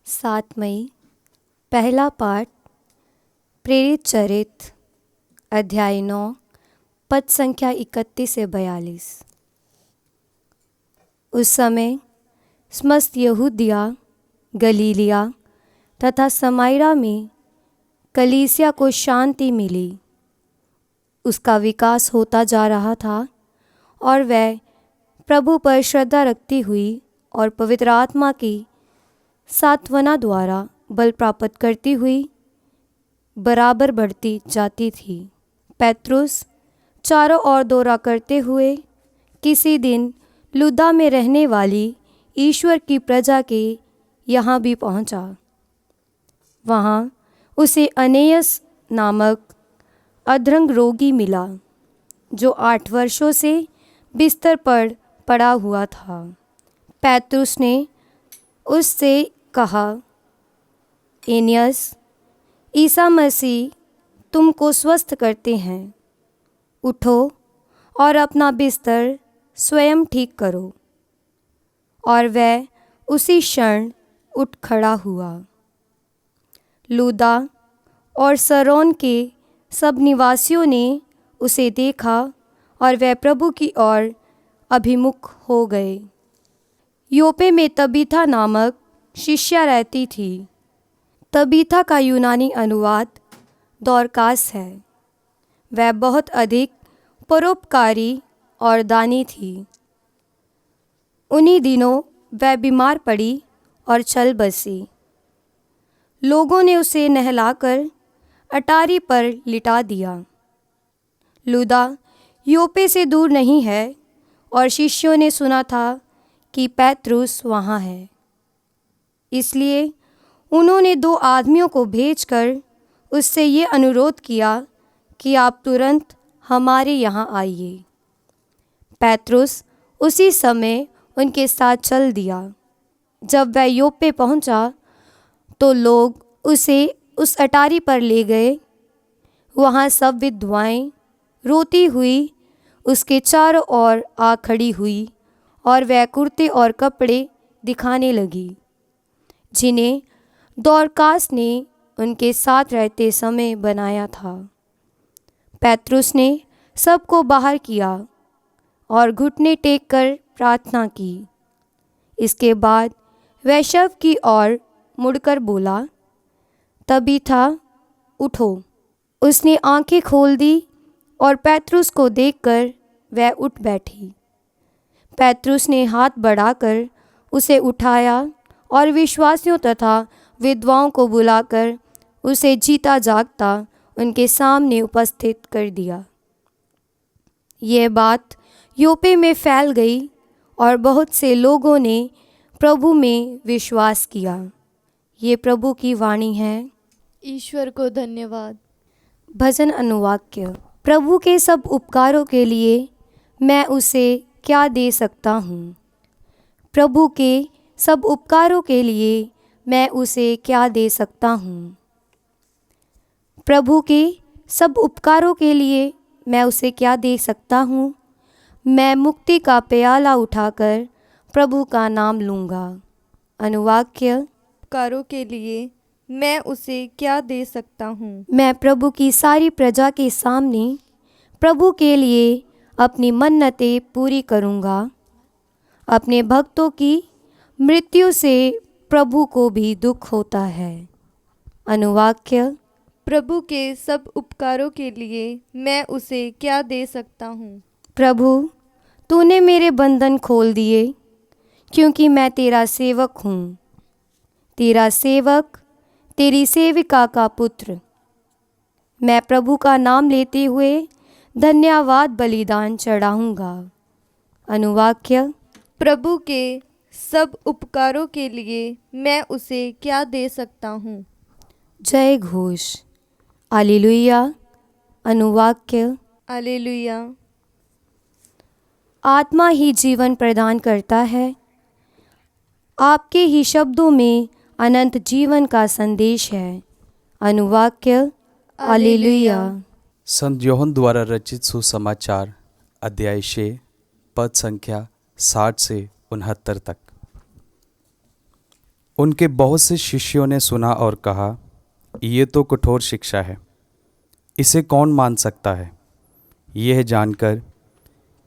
7 मई। पहला पाठ प्रेरित चरित्र अध्याय 9 पद संख्या 31 से 42। उस समय समस्त यहूदिया, गलीलिया तथा समायरा में कलीसिया को शांति मिली। उसका विकास होता जा रहा था और वह प्रभु पर श्रद्धा रखती हुई और पवित्र आत्मा की सांत्वना द्वारा बल प्राप्त करती हुई बराबर बढ़ती जाती थी। पेत्रुस चारों ओर दौरा करते हुए किसी दिन लुद्दा में रहने वाली ईश्वर की प्रजा के यहाँ भी पहुँचा। वहाँ उसे अनेयस नामक अधरंग रोगी मिला, जो 8 वर्षों से बिस्तर पर पड़ा हुआ था। पेत्रुस ने उससे कहा, एनियस, ईसा मसीह तुमको स्वस्थ करते हैं। उठो और अपना बिस्तर स्वयं ठीक करो। और वह उसी क्षण उठ खड़ा हुआ। लुद्दा और सरोन के सब निवासियों ने उसे देखा और वह प्रभु की ओर अभिमुख हो गए। योपे में तबीथा नामक शिष्या रहती थी। तबीथा का यूनानी अनुवाद दोरकास है। वह बहुत अधिक परोपकारी और दानी थी। उन्हीं दिनों वह बीमार पड़ी और चल बसी। लोगों ने उसे नहलाकर अटारी पर लिटा दिया। लुद्दा योपे से दूर नहीं है और शिष्यों ने सुना था कि पेत्रुस वहाँ है। इसलिए उन्होंने 2 आदमियों को भेजकर उससे ये अनुरोध किया कि आप तुरंत हमारे यहाँ आइए। पेत्रुस उसी समय उनके साथ चल दिया। जब वह योप्पे पहुँचा तो लोग उसे उस अटारी पर ले गए। वहाँ सब विधवाएं रोती हुई उसके चारों ओर आ खड़ी हुई और वह कुर्ते और कपड़े दिखाने लगी, जिन्हें दोरकास ने उनके साथ रहते समय बनाया था। पेत्रुस ने सबको बाहर किया और घुटने टेक कर प्रार्थना की। इसके बाद वह शव की ओर मुड़कर बोला, तबीथा, उठो। उसने आंखें खोल दी और पेत्रुस को देखकर वह उठ बैठी। पेत्रुस ने हाथ बढ़ाकर उसे उठाया और विश्वासियों तथा विधवाओं को बुलाकर उसे जीता जागता उनके सामने उपस्थित कर दिया। यह बात योपे में फैल गई और बहुत से लोगों ने प्रभु में विश्वास किया। ये प्रभु की वाणी है। ईश्वर को धन्यवाद। भजन अनुवाक्य। प्रभु के सब उपकारों के लिए मैं उसे क्या दे सकता हूँ। प्रभु के सब उपकारों के लिए मैं उसे क्या दे सकता हूँ। प्रभु के सब उपकारों के लिए मैं उसे क्या दे सकता हूँ। मैं मुक्ति का प्याला उठाकर प्रभु का नाम लूँगा। अनुवाक्य। उपकारों के लिए मैं उसे क्या दे सकता हूँ। मैं प्रभु की सारी प्रजा के सामने प्रभु के लिए अपनी मन्नतें पूरी करूँगा। अपने भक्तों की मृत्यु से प्रभु को भी दुख होता है। अनुवाक्य। प्रभु के सब उपकारों के लिए मैं उसे क्या दे सकता हूँ। प्रभु, तूने मेरे बंधन खोल दिए, क्योंकि मैं तेरा सेवक हूँ। तेरा सेवक, तेरी सेविका का पुत्र। मैं प्रभु का नाम लेते हुए धन्यवाद बलिदान चढ़ाऊँगा। अनुवाक्य। प्रभु के सब उपकारों के लिए मैं उसे क्या दे सकता हूँ। जय घोष। हालेलुया। अनुवाक्य। हालेलुया। आत्मा ही जीवन प्रदान करता है। आपके ही शब्दों में अनंत जीवन का संदेश है। अनुवाक्य। हालेलुया। संत यूहन्ना द्वारा रचित सुसमाचार अध्याय 6 पद संख्या 60 से 69 तक। उनके बहुत से शिष्यों ने सुना और कहा, ये तो कठोर शिक्षा है, इसे कौन मान सकता है। यह जानकर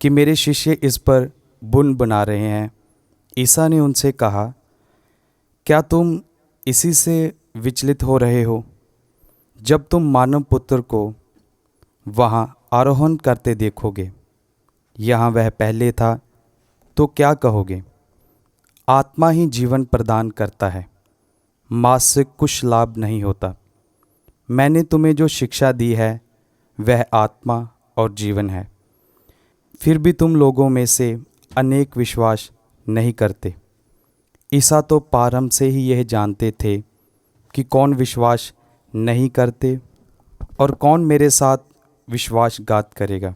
कि मेरे शिष्य इस पर बुन बना रहे हैं, ईसा ने उनसे कहा, क्या तुम इसी से विचलित हो रहे हो? जब तुम मानव पुत्र को वहाँ आरोहण करते देखोगे, यहाँ वह पहले था, तो क्या कहोगे? आत्मा ही जीवन प्रदान करता है, मांस से कुछ लाभ नहीं होता। मैंने तुम्हें जो शिक्षा दी है वह आत्मा और जीवन है। फिर भी तुम लोगों में से अनेक विश्वास नहीं करते। ईसा तो प्रारंभ से ही यह जानते थे कि कौन विश्वास नहीं करते और कौन मेरे साथ विश्वासघात करेगा।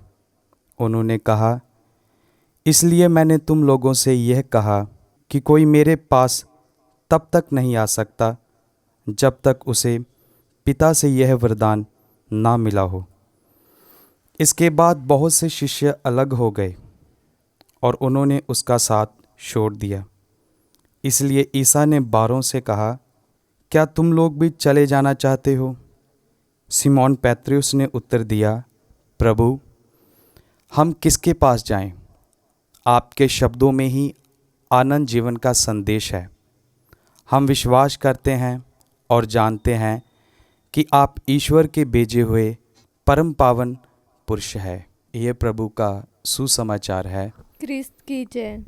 उन्होंने कहा, इसलिए मैंने तुम लोगों से यह कहा कि कोई मेरे पास तब तक नहीं आ सकता जब तक उसे पिता से यह वरदान ना मिला हो। इसके बाद बहुत से शिष्य अलग हो गए और उन्होंने उसका साथ छोड़ दिया। इसलिए ईसा ने 12 से कहा, क्या तुम लोग भी चले जाना चाहते हो? सिमोन पेत्रुस ने उत्तर दिया, प्रभु, हम किसके पास जाएं? आपके शब्दों में ही आनंद जीवन का संदेश है। हम विश्वास करते हैं और जानते हैं कि आप ईश्वर के भेजे हुए परम पावन पुरुष है। यह प्रभु का सुसमाचार है। क्रिस्त की जय।